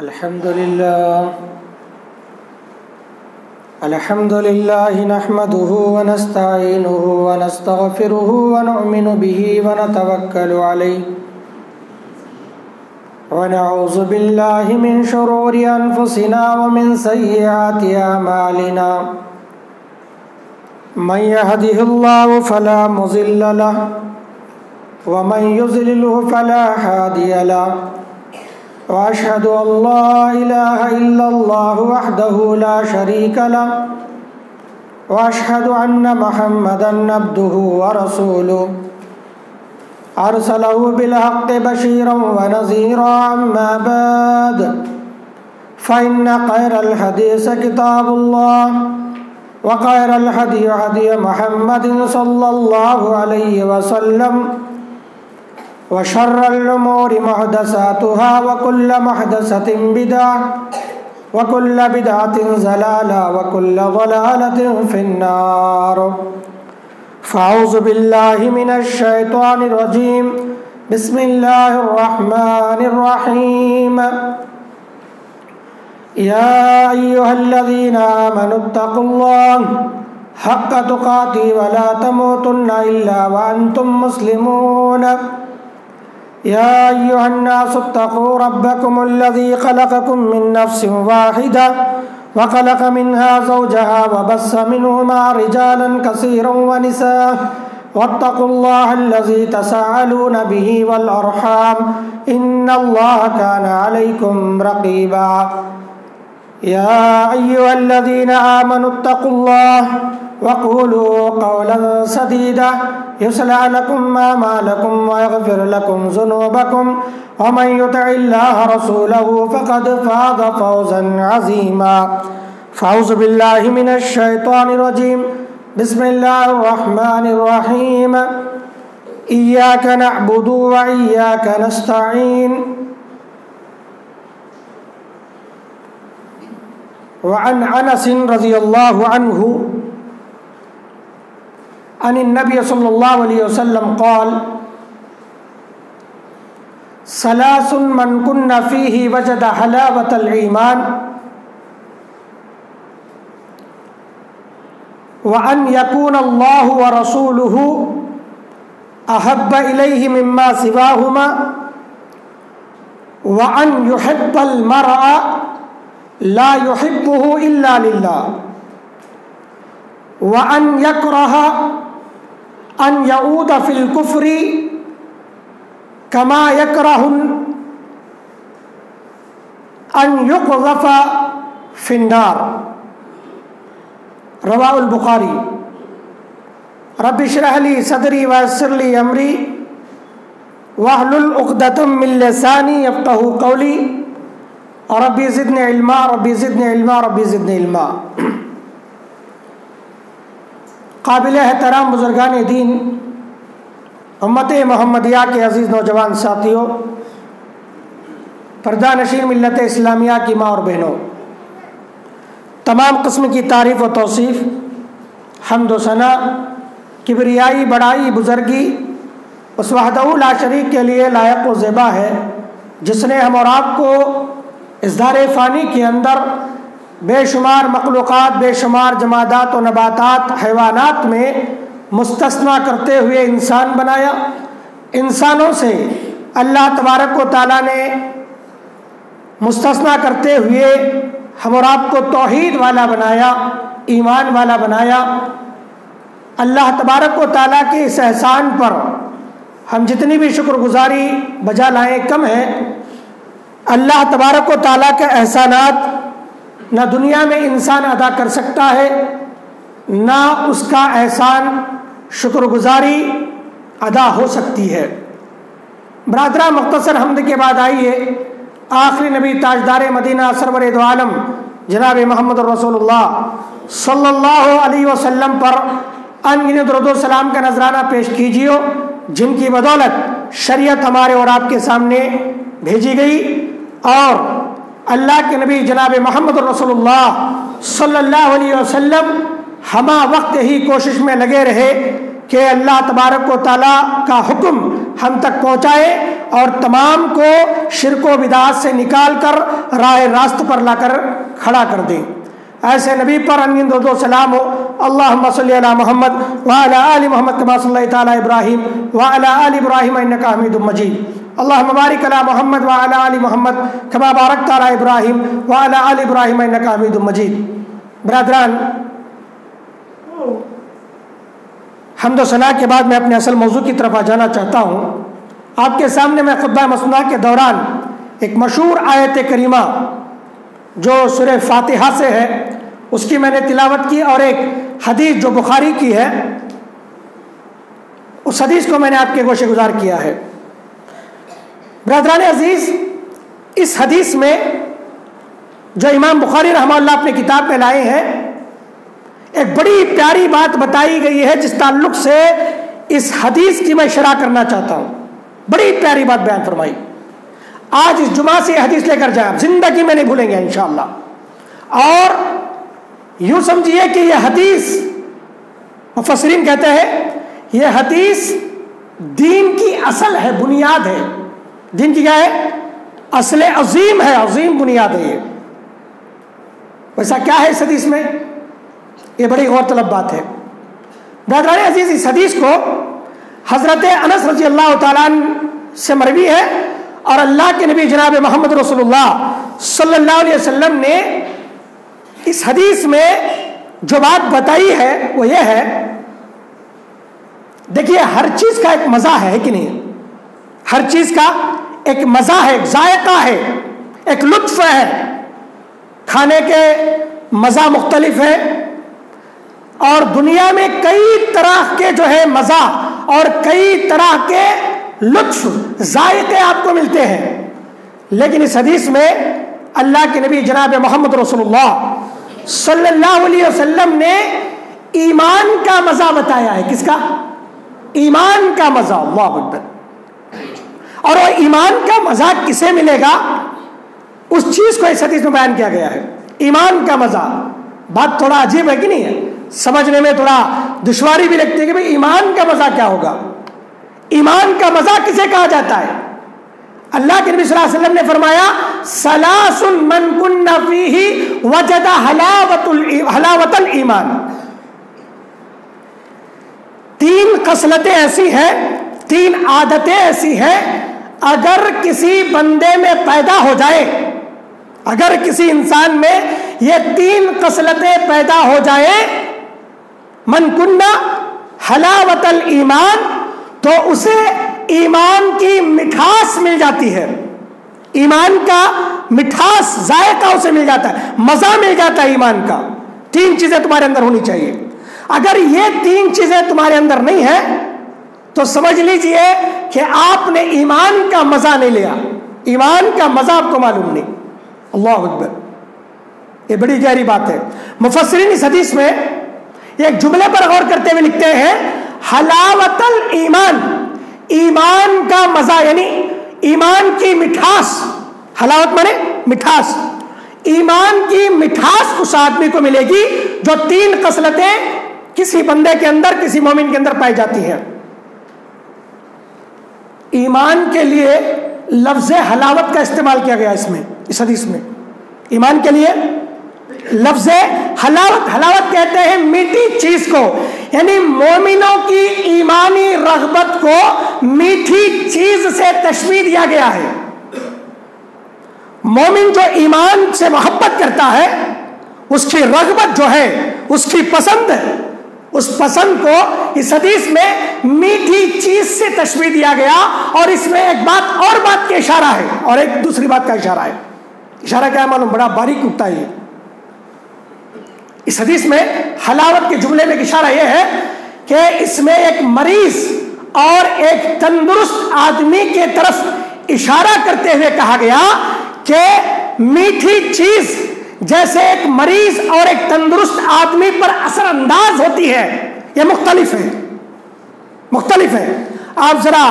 الحمد لله نحمده ونستعينه ونستغفره ونؤمن به ونتوكل عليه ونعوذ بالله من شرور أنفسنا ومن سيئات أعمالنا من يهده الله فلا مضل له ومن يضلله فلا هادي له وأشهد أن لا إله إلا الله وحده لا شريك له وأشهد أن محمدا عبده ورسوله أرسله بالحق بشيرا ونذيرا أما بعد فإن خير الحديث كتاب الله وخير الهدي هدي محمد صلى الله عليه وسلم وشر الأمور محدثاتها وكل محدثة بدعة وكل بدعة ضلالة وكل ضلالة في النار فأعوذ بالله من الشيطان الرجيم بسم الله الرحمن الرحيم يا أيها الذين آمنوا اتقوا الله حق تقاته ولا تموتن إلا وأنتم مسلمون يا أيها الناس اتقوا ربكم الذي خلقكم من نفس واحدة وخلق منها زوجها وبث منهما رجالا كثيرا ونساء واتقوا الله الذي تساءلون به والأرحام إن الله كان عليكم رقيبا يا أيها الذين آمنوا اتقوا الله وقولوا قولا سديدا يصلح لكم أعمالكم ويغفر لكم ذنوبكم ومن يطع الله رسوله فقد فاز فوزا عظيما فأعوذ بالله من الشيطان الرجيم بسم الله الرحمن الرحيم إياك نعبد وإياك نستعين وعن أنس رضي الله عنه عن النبي صلى الله عليه وسلم قال ثلاث من كن فيه وجد حلاوة الإيمان وأن يكون الله ورسوله أحب إليه مما سواهما وأن يحب المرء لا يحبه إلا لله وأن يكره أن يعود في الكفر كما يكره أن يقذف في النار رواه البخاري رب اشرح لي صدري ويسر لي أمري واحلل عقدة من لساني يفقهوا قولي ربي زدني علما ربي زدني علما ربي زدني علما قابل احترام بزرگان دین، امت محمدیہ کے عزیز نوجوان ساتھیوں، پردہ نشین ملت اسلامیہ کی ماں اور بہنوں، تمام قسم کی تعریف و توصیف، حمد و ثنا، کبریائی، بڑائی، بزرگی اس وحدہ لا شریک کے لیے لائق و زیبا ہے جس نے ہم اور آپ کو اس دار فانی کے اندر بے شمار مخلوقات، بے شمار جمادات و نباتات، حیوانات میں مستثنیٰ کرتے ہوئے انسان بنایا۔ انسانوں سے اللہ تبارک و تعالیٰ نے مستثنیٰ کرتے ہوئے ہم اور آپ کو توحید والا بنایا، ایمان والا بنایا۔ اللہ تبارک و تعالیٰ کے اس احسان پر ہم جتنی بھی شکر گزاری بجا لائیں کم ہے۔ اللہ تبارک و تعالیٰ کے احسانات نہ دنیا میں انسان ادا کر سکتا ہے، نہ اس کا احسان شکر گزاری ادا ہو سکتی ہے۔ برادرہ، مختصر حمد کے بعد آئیے آخری نبی تاجدار مدینہ سرور دو عالم جناب محمد رسول اللہ صلی اللہ علیہ وسلم پر انگنت درود و سلام کا نذرانہ پیش کیجیے، جن کی بدولت شریعت ہمارے اور آپ کے سامنے بھیجی گئی اور اللہ کے نبی جناب محمد رسول اللہ صلی اللہ علیہ وسلم ہمہ وقت ہی کوشش میں لگے رہے کہ اللہ تبارک و تعالیٰ کا حکم ہم تک پہنچائے اور تمام کو شرک و بدعات سے نکال کر راہ راست پر لا کر کھڑا کر دیں۔ ایسے نبی پر درود و سلام ہو۔ اللہم صلی علی محمد وعلی آل محمد کما صلیت علی ابراہیم وعلی آل ابراہیم انک حمید مجید۔ اللہم بارک علی محمد وعلی آل محمد کما بارکت علی ابراہیم وعلی آل ابراہیم انک حمید مجید۔ برادران، حمد و ثنا کے بعد میں اپنے اصل موضوع کی طرف جانا چاہتا ہوں۔ آپ کے سامنے میں خطبہ مسنونہ کے دوران ایک مشہور آیت کریمہ جو سورہ فاتحہ سے ہے اس کی میں نے تلاوت کی، اور ایک حدیث جو بخاری کی ہے اس حدیث کو میں نے آپ کے گوشے گزار کیا ہے۔ برادران عزیز، اس حدیث میں جو امام بخاری رحمہ اللہ اپنے کتاب میں لائے ہیں، ایک بڑی پیاری بات بتائی گئی ہے جس تعلق سے اس حدیث کی میں شرح کرنا چاہتا ہوں۔ بڑی پیاری بات بیان فرمائی۔ آج اس جمعہ سے یہ حدیث لے کر جائیں، آپ زندگی میں نہیں بھولیں گے انشاءاللہ۔ اور یوں سمجھیے کہ یہ حدیث، مفسرین کہتے ہیں یہ حدیث دین کی اصل ہے، بنیاد ہے۔ دین کی کیا ہے؟ اصل عظیم ہے، عظیم بنیاد ہے۔ یہ ویسا کیا ہے اس حدیث میں؟ یہ بڑی غور طلب بات ہے۔ برادران عزیز، اس حدیث کو حضرت انس رضی اللہ تعالیٰ عنہ سے مروی ہے، اور اللہ کے نبی جناب محمد رسول اللہ صلی اللہ علیہ وسلم نے اس حدیث میں جو بات بتائی ہے وہ یہ ہے، دیکھیے ہر چیز کا ایک مزہ ہے کہ نہیں؟ ہر چیز کا ایک مزہ ہے، ایک ذائقہ ہے، ایک لطف ہے۔ کھانے کے مزہ مختلف ہے، اور دنیا میں کئی طرح کے جو ہے مزہ اور کئی طرح کے لطف ذائقے آپ کو ملتے ہیں، لیکن اس حدیث میں اللہ کے نبی جناب محمد رسول اللہ صلی اللہ علیہ وسلم نے ایمان کا مزہ بتایا ہے۔ کس کا؟ ایمان کا مزہ۔ اللہ اکبر۔ اور وہ ایمان کا مزہ کسے ملے گا؟ اس چیز کو اس حدیث میں بیان کیا گیا ہے، ایمان کا مزہ۔ بات تھوڑا عجیب ہے کہ نہیں ہے؟ سمجھنے میں تھوڑا دشواری بھی لگتی ہے کہ بھئی ایمان کا مزہ کیا ہوگا؟ ایمان کا مزہ کسے کہا جاتا ہے؟ اللہ کے نبی صلی اللہ علیہ وسلم نے فرمایا ثلاث من کن فیہ وجد حلاوت الایمان۔ تین خصلتیں ایسی ہیں، تین عادتیں ایسی ہیں، اگر کسی بندے میں پیدا ہو جائے، اگر کسی انسان میں یہ تین خصلتیں پیدا ہو جائے، من کنہ حلاوت الایمان، تو اسے ایمان کی مٹھاس مل جاتی ہے، ایمان کا مٹھاس ذائقہ اسے مل جاتا ہے، مزہ مل جاتا ہے ایمان کا۔ تین چیزیں تمہارے اندر ہونی چاہیے۔ اگر یہ تین چیزیں تمہارے اندر نہیں ہیں تو سمجھ لیجئے کہ آپ نے ایمان کا مزہ نہیں لیا، ایمان کا مزہ آپ کو معلوم نہیں۔ اللہ اکبر، یہ بڑی گہری بات ہے۔ مفسرین اس حدیث میں ایک جملے پر غور کرتے ہوئے لکھتے ہیں حلاوت الایمان، ایمان کا مزہ یعنی ایمان کی مٹھاس۔ حلاوت مانے مٹھاس، ایمان کی مٹھاس اس آدمی کو ملے گی جو تین خصلتیں کسی بندے کے اندر، کسی مومن کے اندر پائی جاتی ہیں۔ ایمان کے لیے لفظ حلاوت کا استعمال کیا گیا اس حدیث میں۔ ایمان کے لیے لفظ حلاوت، حلاوت کہتے ہیں میٹھی چیز کو، یعنی مومنوں کی ایمانی رغبت کو میٹھی چیز سے تشبیہ دیا گیا ہے۔ مومن جو ایمان سے محبت کرتا ہے، اس کی رغبت جو ہے، اس کی پسند ہے، اس پسند کو اس حدیث میں میٹھی چیز سے تشبیہ دیا گیا، اور اس میں ایک بات اور بات کا اشارہ ہے، اور ایک دوسری بات کا اشارہ ہے۔ اشارہ کیا ہے معلوم؟ بڑا باریک نکتہ ہے۔ اس حدیث میں حلاوت کے جملے میں ایک اشارہ یہ ہے کہ اس میں ایک مریض اور ایک تندرست آدمی کے طرف اشارہ کرتے ہوئے کہا گیا کہ میٹھی چیز جیسے ایک مریض اور ایک تندرست آدمی پر اثر انداز ہوتی ہے، یہ مختلف ہے، مختلف ہے۔ آپ ذرا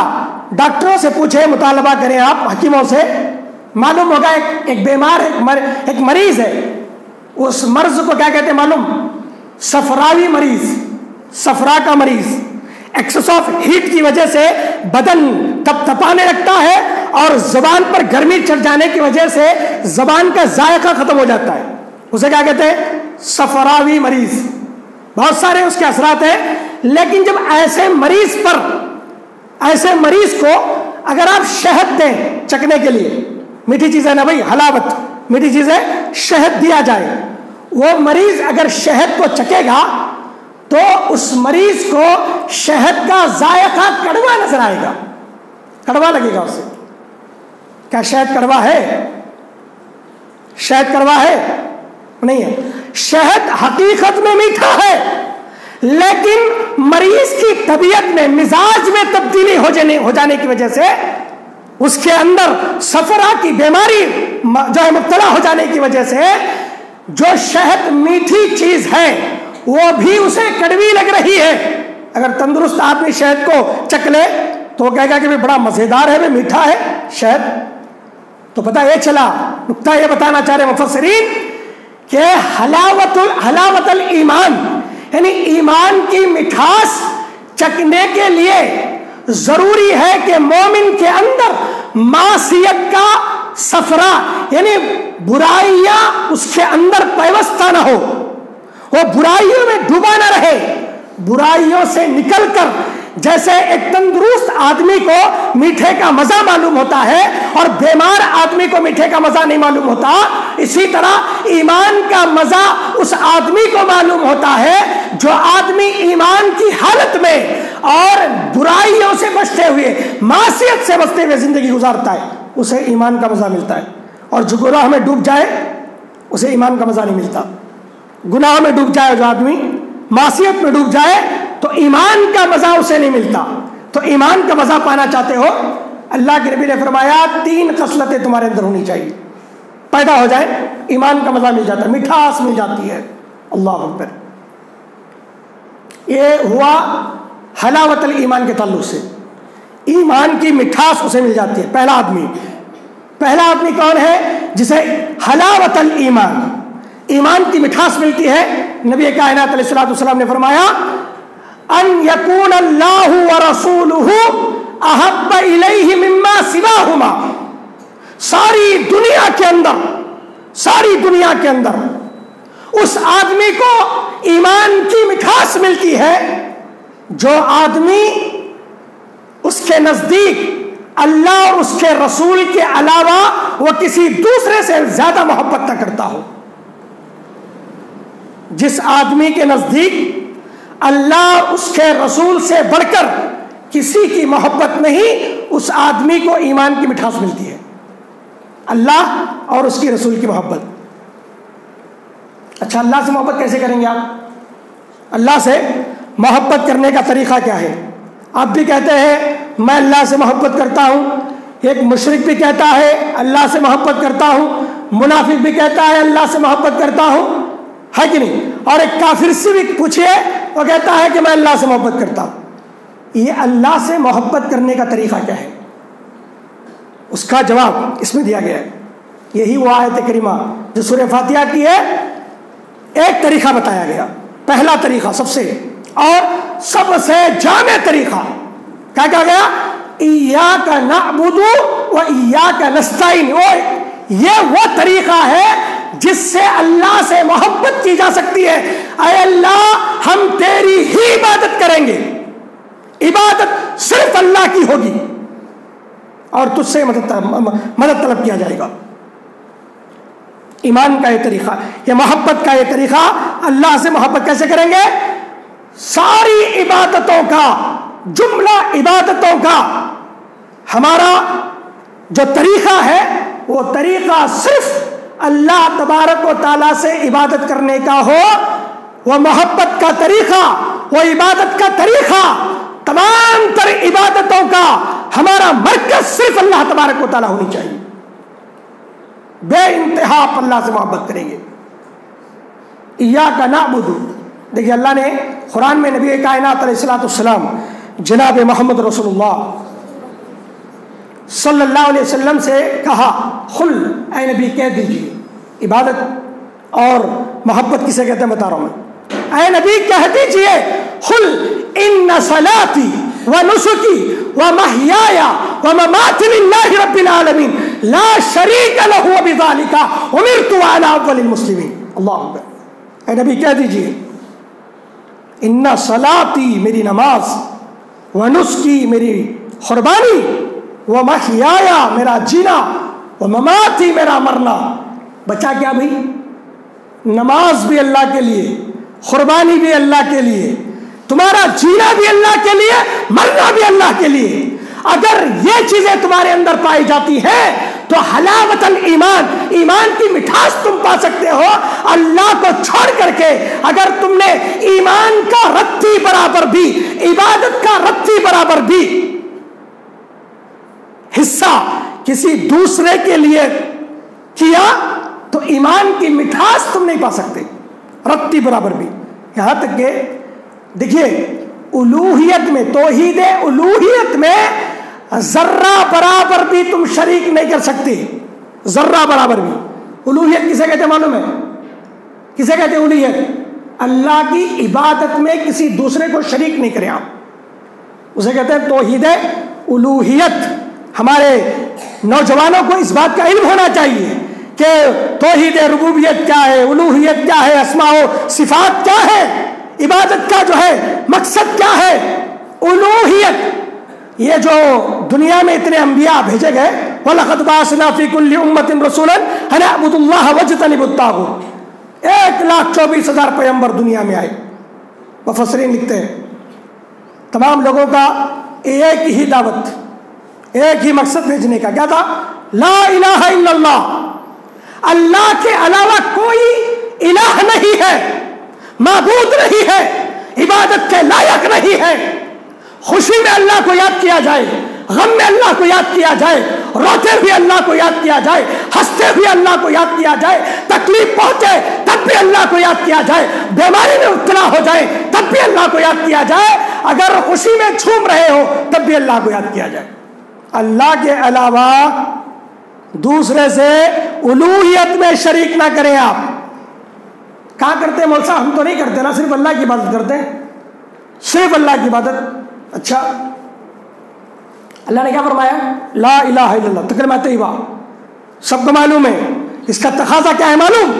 ڈاکٹروں سے پوچھیں، مطالبہ کریں آپ حکیموں سے، معلوم ہوگا ایک بیمار ہے، ایک مریض ہے، اس مرض کو کیا کہتے ہیں معلوم؟ صفراوی مریض، صفرا کا مریض۔ ایکسس آف ہیٹ کی وجہ سے بدن تپ تپانے لگتا ہے اور زبان پر گرمی چڑھ جانے کی وجہ سے زبان کا ذائقہ ختم ہو جاتا ہے. اسے کیا کہتے ہیں؟ صفراوی مریض. بہت سارے اس کے اثرات ہیں. لیکن جب ایسے مریض کو اگر آپ شہد دیں چکھنے کے لیے، میٹھی چیز ہے نا بھائی، حلاوت میٹھی چیز ہے، شہد دیا جائے، وہ مریض اگر شہد کو چکھے گا تو اس مریض کو شہد کا ذائقہ کڑوا نظر آئے گا، کڑوا لگے گا اسے. کیا شہد کڑوا ہے؟ شہد کڑوا ہے؟ نہیں ہے. شہد حقیقت میں میٹھا ہے، لیکن مریض کی طبیعت میں، مزاج میں تبدیلی ہو جانے کی وجہ سے، اس کے اندر صفرا کی بیماری جو ہے مبتلا ہو جانے کی وجہ سے، جو شہد میٹھی چیز ہے وہ بھی اسے کڑوی لگ رہی ہے. اگر تندرست آدمی شہد کو چکھ لے تو وہ کہے گا کہ بڑا مزیدار ہے، میٹھا ہے شہد. تو پتہ یہ چلا، نقطہ یہ بتانا چاہ رہے مفسرین کہ حلاوت الایمان، یعنی ایمان کی مٹھاس چکھنے کے لیے ضروری ہے کہ مومن کے اندر معصیت کا صفرا، یعنی برائیاں اس کے اندر پیوستہ نہ ہو، وہ برائیوں میں ڈوبا نہ رہے. برائیوں سے نکل کر جیسے ایک تندرست آدمی کو میٹھے کا مزہ معلوم ہوتا ہے اور بیمار آدمی کو میٹھے کا مزہ نہیں معلوم ہوتا، اسی طرح ایمان کا مزہ اس آدمی کو معلوم ہوتا ہے جو آدمی ایمان کی حالت میں اور برائیوں سے بچتے ہوئے، معصیت سے بچتے ہوئے زندگی گزارتا ہے، اسے ایمان کا مزہ ملتا ہے. اور جو گناہ میں ڈوب جائے اسے ایمان کا مزہ نہیں ملتا. گناہ میں ڈوب جائے جو آدمی، معصیت میں ڈوب جائے تو ایمان کا مزہ اسے نہیں ملتا. تو ایمان کا مزہ پانا چاہتے ہو، اللہ کے نبی نے فرمایا 3 خصلتیں تمہارے اندر ہونی چاہیے، پیدا ہو جائے، ایمان کا مزہ مل جاتا ہے، مٹھاس مل جاتی ہے. اللہ اکبر. یہ ہوا حلاوت الایمان کے تعلق سے، ایمان کی مٹھاس اسے مل جاتی ہے. پہلا آدمی کون ہے جسے حلاوت الایمان، ایمان کی مٹھاس ملتی ہے؟ نبی کائنات علیہ الصلوۃ والسلام نے فرمایا ان یکون اللہ ورسولہ احب الیہ مما سواہما. ساری دنیا کے اندر اس آدمی کو ایمان کی مٹھاس ملتی ہے جو آدمی اس کے نزدیک اللہ اور اس کے رسول کے علاوہ وہ کسی دوسرے سے زیادہ محبت نہ کرتا ہو. جس آدمی کے نزدیک اللہ اس کے رسول سے بڑھ کر کسی کی محبت نہیں، اس آدمی کو ایمان کی مٹھاس ملتی ہے، اللہ اور اس کی رسول کی محبت. اچھا، اللہ سے محبت کیسے کریں گے آپ؟ اللہ سے محبت کرنے کا طریقہ کیا ہے؟ آپ بھی کہتے ہیں میں اللہ سے محبت کرتا ہوں، ایک مشرک بھی کہتا ہے اللہ سے محبت کرتا ہوں، منافق بھی کہتا ہے اللہ سے محبت کرتا ہوں، ہے کہ نہیں؟ اور ایک کافر سے بھی پوچھئے وہ کہتا ہے کہ میں اللہ سے محبت کرتا ہوں. یہ اللہ سے محبت کرنے کا طریقہ کیا ہے؟ اس کا جواب اس میں دیا گیا ہے. یہی وہ آیت کریمہ جو سورہ فاتحہ کی ہے، ایک طریقہ بتایا گیا. پہلا طریقہ سب سے جامع طریقہ کیا کہا گیا؟ ایاک نعبد و ایاک نستعین. یہ وہ طریقہ ہے جس سے اللہ سے محبت کی جا سکتی ہے. اے اللہ ہم تیری ہی عبادت کریں گے، عبادت صرف اللہ کی ہوگی اور تجھ سے مدد طلب کیا جائے گا. ایمان کا یہ طریقہ، یہ محبت کا یہ طریقہ. اللہ سے محبت کیسے کریں گے؟ ساری عبادتوں کا، جملہ عبادتوں کا ہمارا جو طریقہ ہے وہ طریقہ صرف اللہ تبارک و تعالیٰ سے عبادت کرنے کا ہو. وہ محبت کا طریقہ، وہ عبادت کا طریقہ، تمام تر عبادتوں کا ہمارا مرکز صرف اللہ تبارک و تعالیٰ ہونی چاہیے. بے انتہا آپ اللہ سے محبت کریں گے. ایاک نعبد، دیکھیے اللہ نے قرآن میں نبی کائنات علیہ الصلوۃ والسلام جناب محمد رسول اللہ صلی اللہ علیہ وسلم سے کہا، قل اے نبی کہہ دیجیے، عبادت اور محبت کسے کہتے ہیں بتا رہا ہوں میں. اے نبی کہہ دیجیے، قل ان صلاتی ونسکی ومحیای ومماتی للہ رب العالمین لا شریک لہ وبذالک امرت وانا اول المسلمین. اللہ اکبر. اے نبی کہہ دیجئے ان صلاتی میری نماز، ونسکی میری قربانی، ومحیای میرا جینا، ومماتی میرا مرنا. بچا کیا بھائی؟ نماز بھی اللہ کے لیے، قربانی بھی اللہ کے لیے، تمہارا جینا بھی اللہ کے لیے، مرنا بھی اللہ کے لیے. اگر یہ چیزیں تمہارے اندر پائی جاتی ہیں تو حلاوت الایمان، ایمان کی مٹھاس تم پا سکتے ہو اللہ کو چھوڑ کر کے. اگر تم نے ایمان کا رتی برابر بھی، عبادت کا رتی برابر بھی حصہ کسی دوسرے کے لیے کیا تو ایمان کی مٹھاس تم نہیں پا سکتے، رتی برابر بھی. یہاں تک کہ دیکھیے الوہیت میں، توحید الوہیت میں ذرہ برابر بھی تم شریک نہیں کر سکتے، ذرہ برابر بھی. الوہیت کسے کہتے ہیں معلوم ہے؟ کسے کہتے ہیں الوہیت؟ اللہ کی عبادت میں کسی دوسرے کو شریک نہیں کریں آپ، اسے کہتے ہیں توحید الوہیت. ہمارے نوجوانوں کو اس بات کا علم ہونا چاہیے کہ توحید ربوبیت کیا ہے، الوہیت کیا ہے، اسماء و صفات کیا ہے، عبادت کا جو ہے مقصد کیا ہے. الوہیت، یہ جو دنیا میں اتنے انبیاء بھیجے گئے، وَلَقَدْ بَعَثْنَا فِي كُلِّ أُمَّةٍ رَسُولًا أَنِ اعْبُدُوا اللَّهَ وَاجْتَنِبُوا الطَّاغُوتَ. 1,24,000 پیغمبر دنیا میں آئے. مفسرین لکھتے ہیں تمام لوگوں کا ایک ہی دعوت، ایک ہی مقصد بھیجنے کا. کیا تھا؟ لا الہ الا اللہ، اللہ کے علاوہ کوئی الہ نہیں ہے، معبود نہیں ہے، عبادت کے لائق نہیں ہے. خوشی میں اللہ کو یاد کیا جائے، غم میں اللہ کو یاد کیا جائے، روتے بھی اللہ کو یاد کیا جائے، ہنستے بھی اللہ کو یاد کیا جائے، تکلیف پہنچے تب بھی اللہ کو یاد کیا جائے، بیماری میں مبتلا ہو جائے تب بھی اللہ کو یاد کیا جائے، اگر خوشی میں جھوم رہے ہو تب بھی اللہ کو یاد کیا جائے. اللہ کے علاوہ دوسرے سے الوہیت میں شریک نہ کریں. آپ کہاں کرتے ہیں مول صاحب؟ ہم تو نہیں کرتے نا، صرف اللہ کی عبادت کرتے ہیں، صرف اللہ کی عبادت. اچھا اللہ نے کیا فرمایا؟ لا الہ الا اللہ، کلمہ طیبہ سب کو معلوم ہے. اس کا تقاضا کیا ہے معلوم؟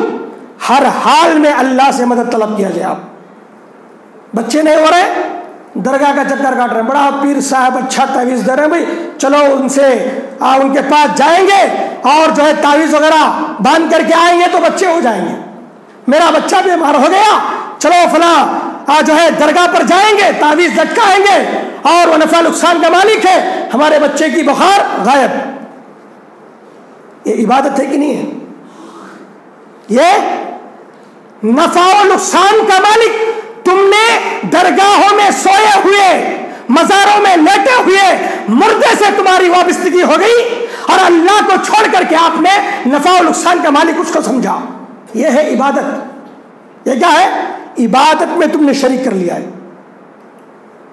ہر حال میں اللہ سے مدد طلب کیا جائے. آپ بچے نہیں ہو رہے، درگاہ کا چکر کاٹ رہے ہیں، بڑا پیر صاحب اچھا تعویذ دے رہے ہیں، بھائی چلو ان سے ان کے پاس جائیں گے اور جو ہے تعویذ وغیرہ باندھ کر کے آئیں گے تو بچے ہو جائیں گے. میرا بچہ بیمار ہو گیا، چلو فلاں جو ہے درگاہ پر جائیں گے، تعویذ لٹکائیں گے اور وہ نفع نقصان کا مالک ہے، ہمارے بچے کی بخار غائب. یہ عبادت ہے کہ نہیں ہے؟ یہ نفع و نقصان کا مالک. تم نے درگاہوں میں سوئے ہوئے، مزاروں میں لیٹے ہوئے مردے سے تمہاری وابستگی ہو گئی اور اللہ کو چھوڑ کر کے آپ نے نفع و نقصان کا مالک اس کو سمجھا. یہ ہے عبادت. یہ کیا ہے؟ عبادت میں تم نے شریک کر لیا ہے.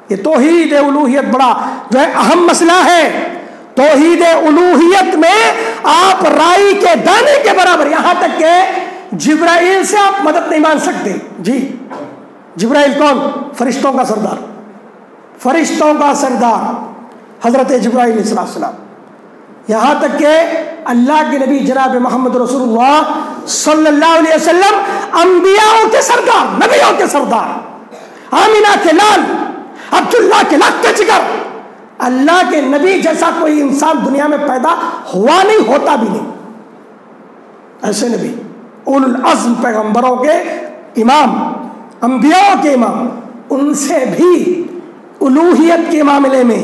یہ توحید الوہیت بڑا جو ہے اہم مسئلہ ہے. توحید الوہیت میں آپ رائی کے دانے کے برابر، یہاں تک کہ جبرائیل سے آپ مدد نہیں مانگ سکتے. جی جبرائیل کون؟ فرشتوں کا سردار، فرشتوں کا سردار حضرت جبرائیل علیہ السلام. یہاں تک کہ اللہ کے نبی جناب محمد رسول اللہ صلی اللہ علیہ وسلم انبیاء کے سردار، نبیوں کے سردار، آمینہ کے لال، عبداللہ کے لگتے جگر، اللہ کے نبی جیسا کوئی انسان دنیا میں پیدا ہوا نہیں، ہوتا بھی نہیں. ایسے نبی اولو العزم پیغمبروں کے امام، انبیاء کے امام، ان سے بھی الوہیت کے معاملے میں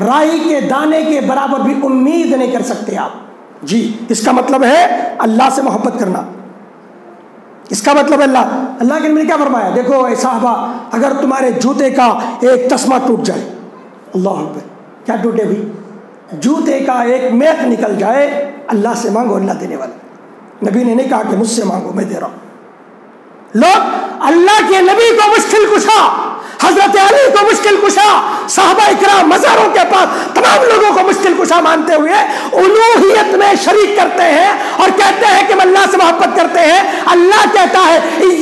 رائی کے دانے کے برابر بھی امید نہیں کر سکتے آپ. جی اس کا مطلب ہے اللہ سے محبت کرنا. اس کا مطلب اللہ کے نبی نے کیا فرمایا؟ دیکھو اے صحابہ، اگر تمہارے جوتے کا ایک تسمہ ٹوٹ جائے، اللہ اکبر، کیا ٹوٹے بھی؟ جوتے کا ایک میخ نکل جائے، اللہ سے مانگو، اللہ دینے والا. نبی نے نہیں کہا کہ مجھ سے مانگو میں دے رہا ہوں. لوگ اللہ کے نبی کو مشکل کشا، حضرت علی کو مشکل کشا، صحابہ اکرام مزاروں کے پاس تمام لوگوں کو مشکل کشا مانتے ہوئے الوہیت میں شریک کرتے ہیں اور کہتے ہیں کہ ہم اللہ سے محبت کرتے ہیں. اللہ کہتا ہے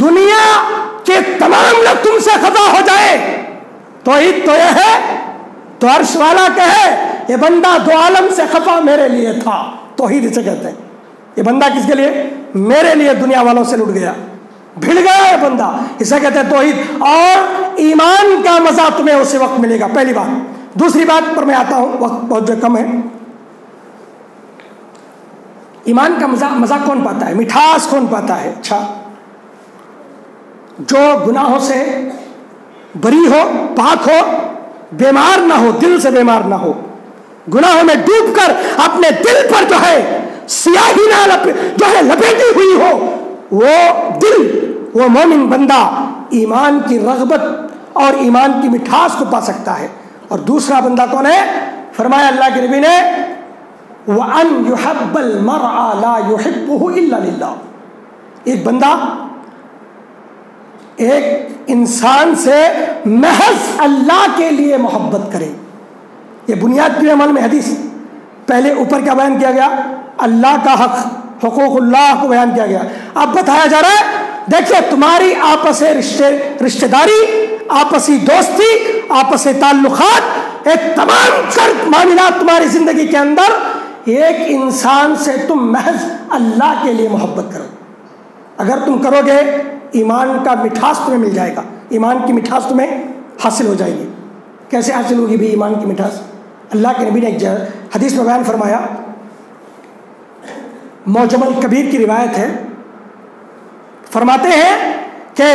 دنیا کے تمام لوگ تم سے خفا ہو جائے, توحید تو یہ ہے, تو عرش والا کہے یہ بندہ دو عالم سے خفا میرے لیے تھا. توحید اسے کہتے ہیں. یہ بندہ کس کے لیے؟ میرے لیے دنیا والوں سے لٹ گیا, بھڑ گیا یہ بندہ, اسے کہتے ہیں توحید. اور ایمان کا مزہ تمہیں اسی وقت ملے گا, پہلی بات. دوسری بات پر میں آتا ہوں, وقت بہت جو کم ہے. ایمان کا مزہ کون پاتا ہے, مٹھاس کون پاتا ہے؟ اچھا, جو گناہوں سے بری ہو, پاک ہو, بیمار نہ ہو, دل سے بیمار نہ ہو, گناہوں میں ڈوب کر اپنے دل پر جو ہے سیاہی نہ جو ہے لپیٹی ہوئی ہو, وہ دل, وہ مومن بندہ ایمان کی رغبت اور ایمان کی مٹھاس کو پا سکتا ہے. اور دوسرا بندہ کون ہے؟ فرمایا اللہ کے نبی نے وَأَن يُحَبَّ الْمَرْءَ لَا يُحِبُّهُ إِلَّا لِلَّهِ. ایک بندہ ایک انسان سے محض اللہ کے لیے محبت کرے. یہ بنیاد کی عمل میں حدیث پہلے اوپر کیا بیان کیا گیا؟ اللہ کا حق, حقوق اللہ کو بیان کیا گیا. اب بتایا جا رہا ہے دیکھیے تمہاری آپس رشتہ داری, آپسی دوستی, آپسی تعلقات, ایک تمام معاملات تمہاری زندگی کے اندر ایک انسان سے تم محض اللہ کے لیے محبت کرو. اگر تم کرو گے ایمان کا مٹھاس تمہیں مل جائے گا, ایمان کی مٹھاس تمہیں حاصل ہو جائے گی. کیسے حاصل ہوگی بھی ایمان کی مٹھاس؟ اللہ کے نبی نے ایک حدیث میں بیان فرمایا, معجم الکبیر کی روایت ہے, فرماتے ہیں کہ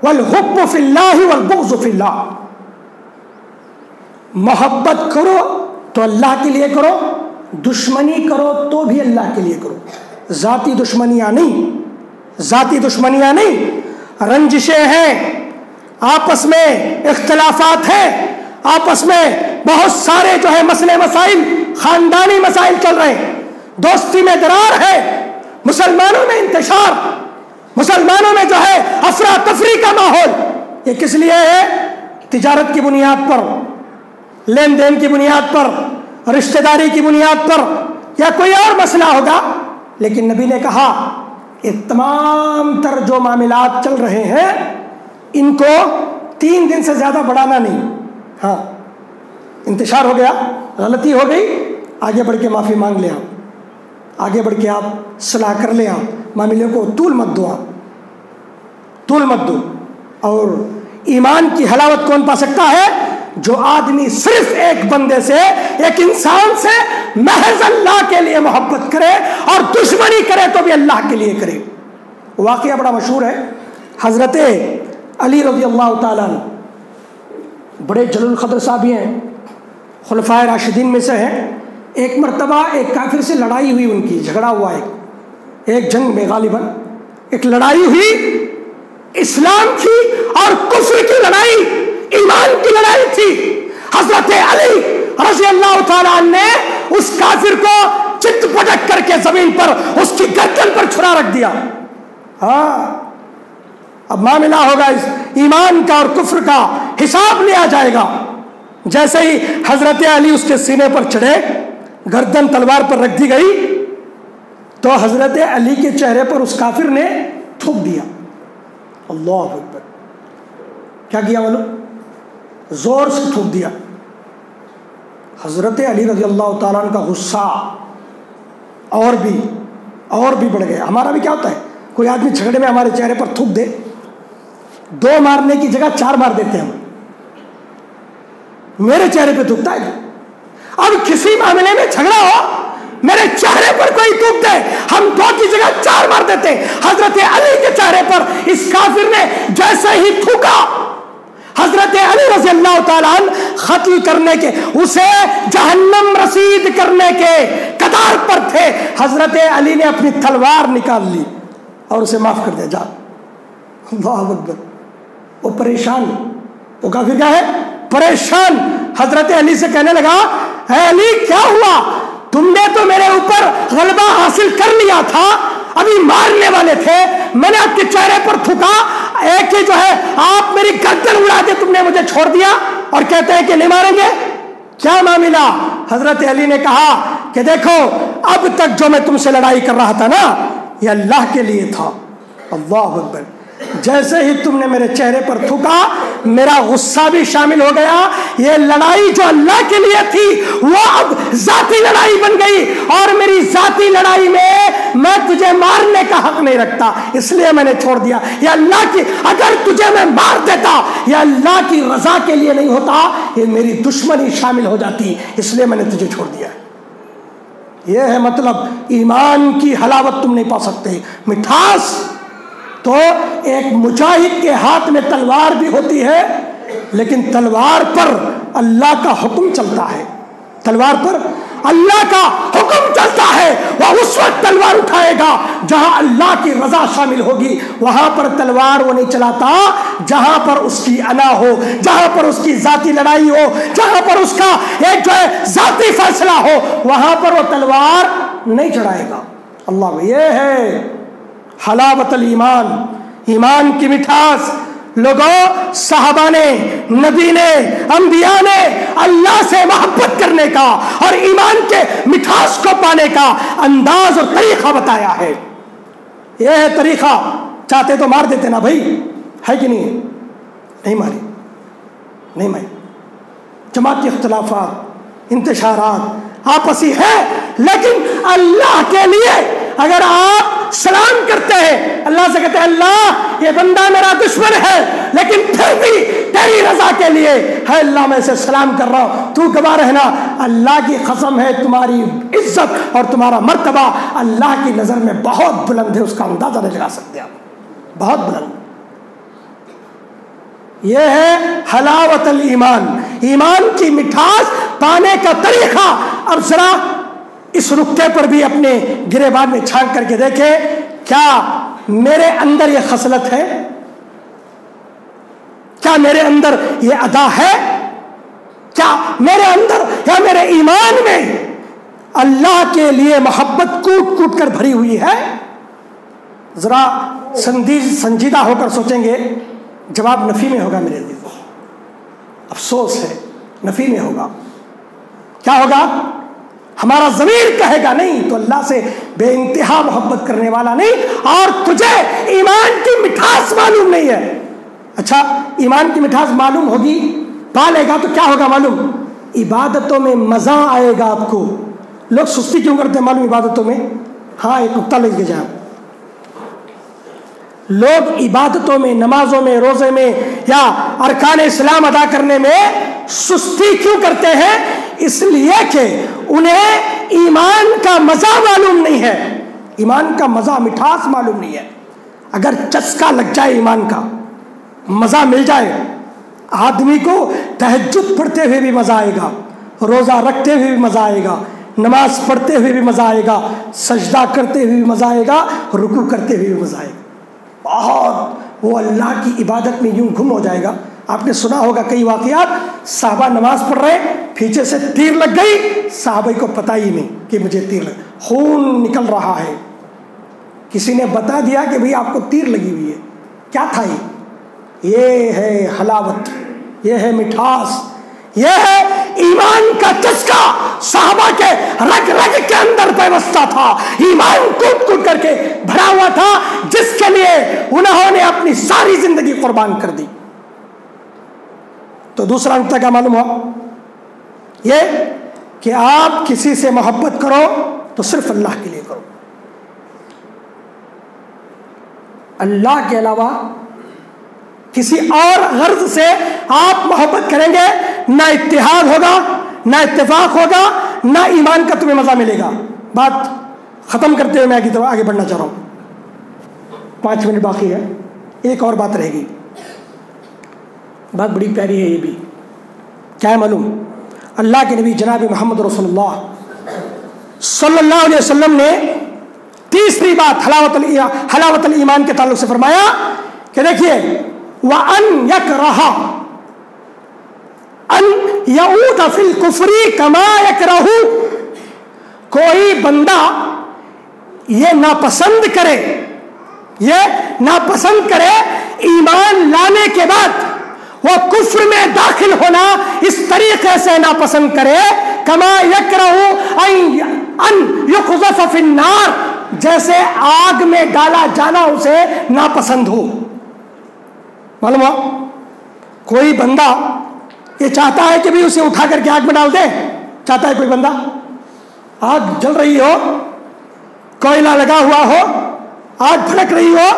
والحب فی اللہ والبغض فی اللہ, محبت کرو تو اللہ کے لیے کرو, دشمنی کرو تو بھی اللہ کے لیے کرو. ذاتی دشمنیاں نہیں, ذاتی دشمنیاں نہیں, رنجشیں ہیں, آپس میں اختلافات ہیں, آپس میں بہت سارے جو ہے مسئلے مسائل, خاندانی مسائل چل رہے ہیں, دوستی میں درار ہے, مسلمانوں میں انتشار, مسلمانوں میں جو ہے افراتفری کا ماحول. یہ کس لیے ہے؟ تجارت کی بنیاد پر, لین دین کی بنیاد پر, رشتہ داری کی بنیاد پر, یا کوئی اور مسئلہ ہوگا. لیکن نبی نے کہا یہ تمام تر جو معاملات چل رہے ہیں ان کو 3 دن سے زیادہ بڑھانا نہیں. ہاں انتشار ہو گیا, غلطی ہو گئی, آگے بڑھ کے معافی مانگ لیں, آپ آگے بڑھ کے آپ صلاح کر لیں, آپ معاملے کو طول مت دو, آپ طول مت دو. اور ایمان کی حلاوت کون پا سکتا ہے؟ جو آدمی صرف ایک بندے سے, ایک انسان سے محض اللہ کے لیے محبت کرے اور دشمنی کرے تو بھی اللہ کے لیے کرے. واقعہ بڑا مشہور ہے, حضرت علی رضی اللہ تعالیٰ عنہ بڑے جلیل القدر صحابی ہیں, خلفائے راشدین میں سے ہیں. ایک مرتبہ ایک کافر سے لڑائی ہوئی, ان کی جھگڑا ہوا, ایک جنگ میں غالباً ایک لڑائی ہوئی, اسلام کی اور کفر کی لڑائی, ایمان کی لڑائی تھی. حضرت علی رضی اللہ تعالیٰ عنہ نے اس کافر کو چت پٹک کر کے زمین پر اس کی گردن پر چھڑا رکھ دیا. ہاں اب معاملہ ہوگا اس ایمان کا اور کفر کا, حساب لیا جائے گا. جیسے ہی حضرت علی اس کے سینے پر چڑھے, گردن تلوار پر رکھ دی گئی, تو حضرت علی کے چہرے پر اس کافر نے تھوک دیا. اللہ اکبر, کیا کیا معلوم؟ زور سے تھوک دیا. حضرت علی رضی اللہ تعالیٰ عنہ کا غصہ اور بھی بڑھ گیا. ہمارا بھی کیا ہوتا ہے, کوئی آدمی جھگڑے میں ہمارے چہرے پر تھوک دے, 2 مارنے کی جگہ 4 مار دیتے ہیں ہم. میرے چہرے پہ تھوکتا ہے. اب کسی معاملے میں جھگڑا ہو, میرے چہرے پر کوئی تھوک دے, ہم 2 کی جگہ 4 مار دیتے. حضرت علی کے چہرے پر اس کافر نے جیسے ہی تھوکا, حضرت علی رضی اللہ تعالیٰ عنہ قتل کرنے کے, اسے جہنم رسید کرنے کے قطار پر تھے. حضرت علی نے اپنی تلوار نکال لی اور اسے معاف کر دیا. جا, اللہ اکبر. وہ پریشان, وہ کافر کیا ہے, پریشان. حضرت علی سے کہنے لگا, اے علی کیا ہوا, تم نے تو میرے اوپر غلبہ حاصل کر لیا تھا, ابھی مارنے والے تھے, میں نے آپ کے چہرے پر تھوکا, ایک ہی جو ہے آپ میری گردن اڑا کے تم نے مجھے چھوڑ دیا اور کہتے ہیں کہ نہیں ماریں گے, کیا معاملہ؟ حضرت علی نے کہا کہ دیکھو اب تک جو میں تم سے لڑائی کر رہا تھا نا, یہ اللہ کے لیے تھا۔ اللہ اکبر، جیسے ہی تم نے میرے چہرے پر تھوکا میرا غصہ بھی شامل ہو گیا۔ یہ لڑائی جو اللہ کے لیے تھی وہ اب ذاتی لڑائی بن گئی، اور میری ذاتی لڑائی میں تجھے مارنے کا حق نہیں رکھتا، اس لیے میں نے چھوڑ دیا۔ یہ اللہ کی، اگر تجھے میں مار دیتا یہ اللہ کی رضا کے لیے نہیں ہوتا، یہ میری دشمنی شامل ہو جاتی، اس لیے میں نے تجھے چھوڑ دیا۔ یہ ہے مطلب ایمان کی حلاوت تم نہیں پا سکتے، مٹھاس۔ تو ایک مجاہد کے ہاتھ میں تلوار بھی ہوتی ہے، لیکن تلوار پر اللہ کا حکم چلتا ہے، تلوار پر اللہ کا حکم چلتا ہے۔ وہ اس وقت تلوار اٹھائے گا جہاں اللہ کی رضا شامل ہوگی، وہاں پر تلوار وہ نہیں چلاتا جہاں پر اس کی انا ہو، جہاں پر اس کی ذاتی لڑائی ہو، جہاں پر اس کا ایک جو ہے ذاتی فیصلہ ہو، وہاں پر وہ تلوار نہیں چڑھائے گا۔ اللہ، یہ ہے حلاوت الایمان، ایمان کی مٹھاس۔ لوگوں، صحابہ نے، نبی نے، انبیاء نے اللہ سے محبت کرنے کا اور ایمان کے مٹھاس کو پانے کا انداز اور طریقہ بتایا ہے۔ یہ ہے طریقہ۔ چاہتے تو مار دیتے نا بھائی، ہے کہ نہیں؟ نہیں ماری، نہیں ماری۔ جماعتی اختلافات، انتشارات آپسی ہے، لیکن اللہ کے لیے اگر آپ سلام کرتے ہیں، اللہ سے کہتے ہیں اللہ یہ بندہ میرا دشمن ہے لیکن پھر بھی تیری رضا کے لیے ہے اللہ میں اسے سلام کر رہا ہوں، تو گواہ رہنا، اللہ کی قسم ہے تمہاری عزت اور تمہارا مرتبہ اللہ کی نظر میں بہت بلند ہے، اس کا اندازہ نہیں لگا سکتے آپ، بہت بلند۔ یہ ہے حلاوت الایمان، ایمان کی مٹھاس پانے کا طریقہ۔ اب ذرا اس نقطے پر بھی اپنے گریبان میں چھانک کر کے دیکھیں، کیا میرے اندر یہ خصلت ہے؟ کیا میرے اندر یہ ادا ہے؟ کیا میرے اندر یا میرے ایمان میں اللہ کے لیے محبت کوٹ کوٹ کر بھری ہوئی ہے؟ ذرا سنجیدہ ہو کر سوچیں گے، جواب نفی میں ہوگا میرے عزیزو، افسوس ہے، نفی میں ہوگا۔ کیا ہوگا؟ ہمارا ضمیر کہے گا نہیں تو اللہ سے بے انتہا محبت کرنے والا نہیں، اور تجھے ایمان کی مٹھاس معلوم نہیں ہے۔ اچھا، ایمان کی مٹھاس معلوم ہوگی، پا لے گا تو کیا ہوگا معلوم؟ عبادتوں میں مزہ آئے گا آپ کو۔ لوگ سستی کیوں کرتے ہیں معلوم عبادتوں میں؟ ہاں، ایک نقطہ لے کے جائیں، لوگ عبادتوں میں، نمازوں میں، روزے میں یا ارکان اسلام ادا کرنے میں سستی کیوں کرتے ہیں؟ اس لیے کہ انہیں ایمان کا مزہ معلوم نہیں ہے، ایمان کا مزہ، مٹھاس معلوم نہیں ہے۔ اگر چسکا لگ جائے، ایمان کا مزہ مل جائے، آدمی کو تہجد پڑھتے ہوئے بھی مزہ آئے گا، روزہ رکھتے ہوئے بھی مزہ آئے گا، نماز پڑھتے ہوئے بھی مزہ آئے گا، سجدہ کرتے ہوئے بھی مزہ آئے گا، رکوع کرتے ہوئے بھی مزہ آئے گا، بہت وہ اللہ کی عبادت میں یوں گم ہو جائے گا۔ آپ نے سنا ہوگا کئی واقعات، صحابہ نماز پڑھ رہے، پیچھے سے تیر لگ گئی، صحابہ کو پتہ ہی نہیں کہ مجھے تیر لگ، خون نکل رہا ہے، کسی نے بتا دیا کہ بھئی آپ کو تیر لگی ہوئی ہے، کیا تھا یہ ہے حلاوت، یہ ہے مٹھاس، یہ ہے ایمان کا چسکا۔ صحابہ کے رگ رگ کے اندر پیوستہ تھا، ایمان کوٹ کوٹ کر کے بھرا ہوا تھا، جس کے لیے انہوں نے اپنی ساری زندگی قربان کر دی۔ تو دوسرا نقطہ کیا معلوم ہوا؟ یہ کہ آپ کسی سے محبت کرو تو صرف اللہ کے لیے کرو، اللہ کے علاوہ کسی اور غرض سے آپ محبت کریں گے، نہ اتحاد ہوگا، نہ اتفاق ہوگا، نہ ایمان کا تمہیں مزہ ملے گا۔ بات ختم کرتے ہوئے میں آگے بڑھنا چاہ رہا ہوں، 5 منٹ باقی ہے، ایک اور بات رہے گی، بات بڑی پیاری ہے۔ یہ بھی کیا ہے معلوم؟ اللہ کے نبی جناب محمد رسول اللہ صلی اللہ علیہ وسلم نے تیسری بات حلاوت الایمان کے تعلق سے فرمایا کہ دیکھیے، وَأَن يَكْرَهَ أَن يَعُودَ فِي الْكُفْرِ كَمَا يَكْرَهُ، کوئی بندہ یہ ناپسند کرے ایمان لانے کے بعد وہ کفر میں داخل ہونا، اس طریقے سے ناپسند کرے، کما یکرہ ان یقذف فی النار، جیسے آگ میں ڈالا جانا اسے ناپسند ہو. معلوم ہوا کوئی بندہ یہ چاہتا ہے کہ بھی اسے اٹھا کر کے آگ میں ڈال دے؟ چاہتا ہے کوئی بندہ؟ آگ جل رہی ہو، کوئلہ لگا ہوا ہو، آگ بھڑک رہی ہو،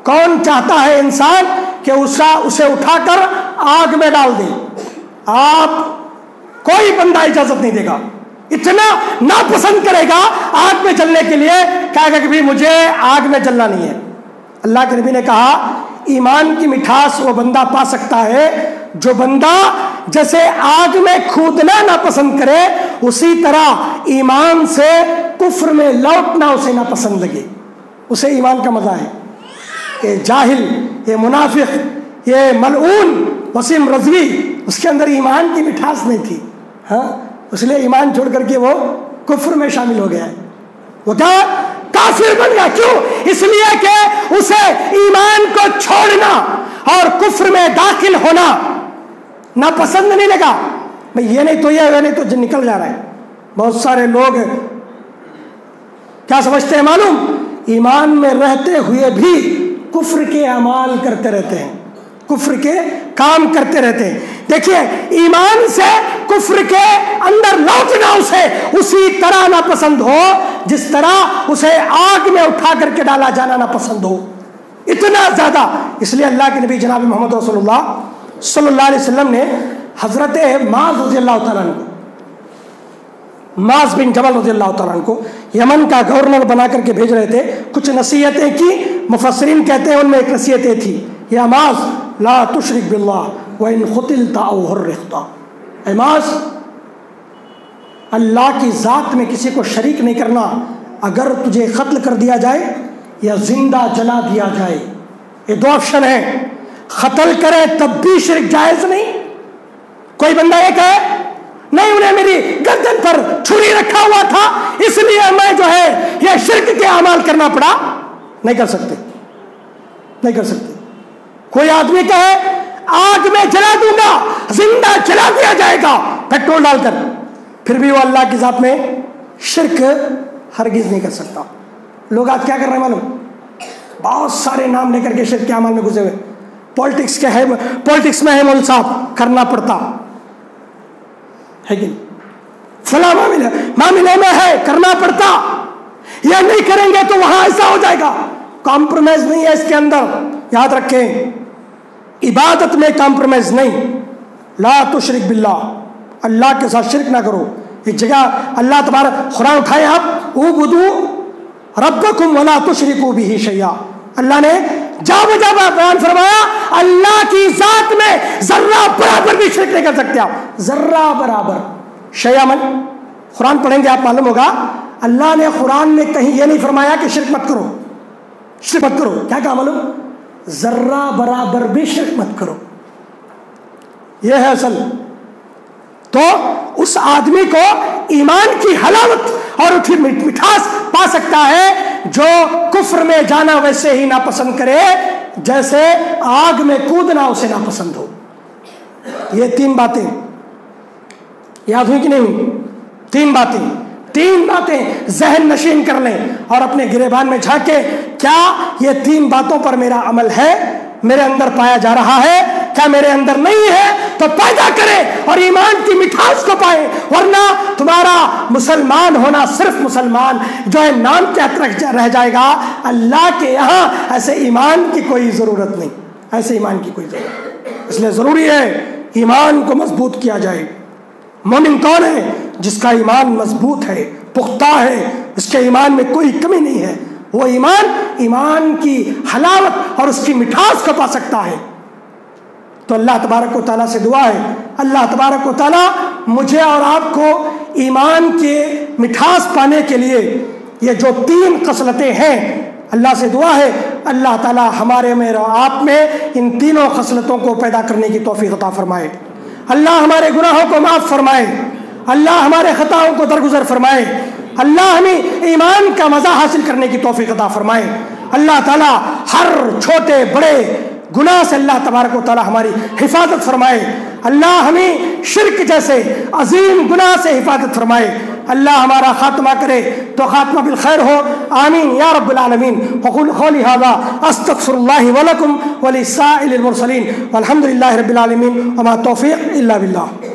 کون چاہتا ہے انسان کہ اسے اٹھا کر آگ میں ڈال دے؟ آپ کوئی بندہ اجازت نہیں دے گا. اتنا ناپسند کرے گا آگ میں جلنے کے لیے، کہے گا کہ بھی مجھے آگ میں جلنا نہیں ہے. اللہ کے نبی نے کہا ایمان کی مٹھاس وہ بندہ پا سکتا ہے جو بندہ جیسے آگ میں کھودنا ناپسند کرے، اسی طرح ایمان سے کفر میں لوٹنا اسے ناپسند لگے. اسے ایمان کا مزہ ہے. یہ جاہل، یہ منافق، یہ ملعون وسیم رضوی، اس کے اندر ایمان کی مٹھاس نہیں تھی. ہاں، اس لیے ایمان چھوڑ کر کے وہ کفر میں شامل ہو گیا ہے. وہ کیا کافر بن گیا. کیوں؟ اس لیے کہ اسے ایمان کو چھوڑنا اور کفر میں داخل ہونا ناپسند نہیں لگا. بھئی یہ نہیں تو یہ نہیں تو نکل جا رہا ہے. بہت سارے لوگ کیا سمجھتے ہیں معلوم؟ ایمان میں رہتے ہوئے بھی کفر کے اعمال کرتے رہتے ہیں، کفر کے کام کرتے رہتے ہیں. دیکھیے ایمان سے کفر کے اندر لوٹنا اسے اسی طرح ناپسند ہو جس طرح اسے آگ میں اٹھا کر کے ڈالا جانا ناپسند ہو. اتنا زیادہ. اس لیے اللہ کے نبی جناب محمد رسول اللہ صلی اللہ علیہ وسلم نے حضرت معاذ رضی اللہ تعالیٰ عنہ کو، معاذ بن جبل رضی اللہ تعالیٰ عنہ کو یمن کا گورنر بنا کر کے بھیج رہے تھے. کچھ نصیحتیں کی. مفسرین کہتے ہیں ان میں ایک نصیحتیں تھی، یا معاذ لا تشرک باللہ وان قتلت او حرقت. اے معاذ، اللہ کی ذات میں کسی کو شریک نہیں کرنا. اگر تجھے قتل کر دیا جائے یا زندہ جلا دیا جائے، یہ دو آپشن ہیں. قتل کرے تب بھی شرک جائز نہیں. کوئی بندہ یہ کہے نہیں انہیں میری گردن پر چھری رکھا ہوا تھا اس لیے میں جو ہے یہ شرک کے اعمال کرنا پڑا، نہیں کر سکتے، نہیں کر سکتے. کوئی آدمی کہے آگ میں جلا دوں گا، زندہ جلا دیا جائے گا پیٹرول ڈال کر، پھر بھی وہ اللہ کی ذات میں شرک ہرگز نہیں کر سکتا. لوگ آج کیا کر رہے ہیں معلوم؟ بہت سارے نام لے کر کے شرک کے اعمال میں گھسے ہوئے. پولیٹکس میں ہے مول صاحب، کرنا پڑتا ہے کہ فلاں معاملے میں ہے، کرنا پڑتا. یہ نہیں کریں گے تو وہاں ایسا ہو جائے گا. کمپرومائز نہیں ہے اس کے اندر. یاد رکھیں عبادت میں کمپرومائز نہیں. لا تشرک باللہ، اللہ کے ساتھ شرک نہ کرو. ایک جگہ اللہ تبارک قرآن اٹھائے آپ، اعبدوا ربکم ولا تشرکوا بہ شیئا. اللہ نے جا بجا بیان فرمایا اللہ کی ذات میں ذرہ برابر بھی شرک نہیں کر سکتے آپ. ذرہ برابر. شیئا من قرآن پڑھیں گے آپ معلوم ہوگا اللہ نے قرآن میں کہیں یہ نہیں فرمایا کہ شرک مت کرو، شرک مت کرو. کیا کہا معلوم؟ ذرہ برابر بھی شرک مت کرو. یہ ہے اصل. تو اس آدمی کو ایمان کی حلاوت اور اس کی مٹھاس پا سکتا ہے جو کفر میں جانا ویسے ہی ناپسند کرے جیسے آگ میں کودنا اسے ناپسند ہو. یہ تین باتیں یاد ہوئی کہ نہیں ہوئی؟ تین باتیں ذہن نشین کر لیں اور اپنے گریبان میں جھانکے کیا یہ تین باتوں پر میرا عمل ہے، میرے اندر پایا جا رہا ہے؟ کیا میرے اندر نہیں ہے تو پیدا کرے اور ایمان کی مٹھاس کو پائے. ورنہ تمہارا مسلمان ہونا صرف مسلمان جو ہے نام کے حق رہ جائے گا. اللہ کے یہاں ایسے ایمان کی کوئی ضرورت نہیں، ایسے ایمان کی کوئی ضرورت. اس لیے ضروری ہے ایمان کو مضبوط کیا جائے. مومن کون ہے؟ جس کا ایمان مضبوط ہے، پختہ ہے، اس کے ایمان میں کوئی کمی نہیں ہے. وہ ایمان کی حلاوت اور اس کی مٹھاس کو پا سکتا ہے. تو اللہ تبارک و تعالیٰ سے دعا ہے اللہ تبارک و تعالیٰ مجھے اور آپ کو ایمان کے مٹھاس پانے کے لیے یہ جو تین خصلتیں ہیں، اللہ سے دعا ہے اللہ تعالیٰ ہمارے میں اور آپ میں ان تینوں خصلتوں کو پیدا کرنے کی توفیق عطا فرمائے. اللہ ہمارے گناہوں کو معاف فرمائے، اللہ ہمارے خطاؤں کو درگزر فرمائے، اللہ ہمیں ایمان کا مزہ حاصل کرنے کی توفیق عطا فرمائے. اللہ تعالیٰ ہر چھوٹے بڑے گناہ سے اللہ تبارک و تعالیٰ ہماری حفاظت فرمائے. اللہ ہمیں شرک جیسے عظیم گناہ سے حفاظت فرمائے. اللہ ہمارا خاتمہ کرے تو خاتمہ بالخیر ہو، آمین یا رب العالمین۔ وقول قولی ھذا استغفر اللہ ولکم ولسائر المرسلین والحمد للہ رب العالمین وما توفیق الا باللہ۔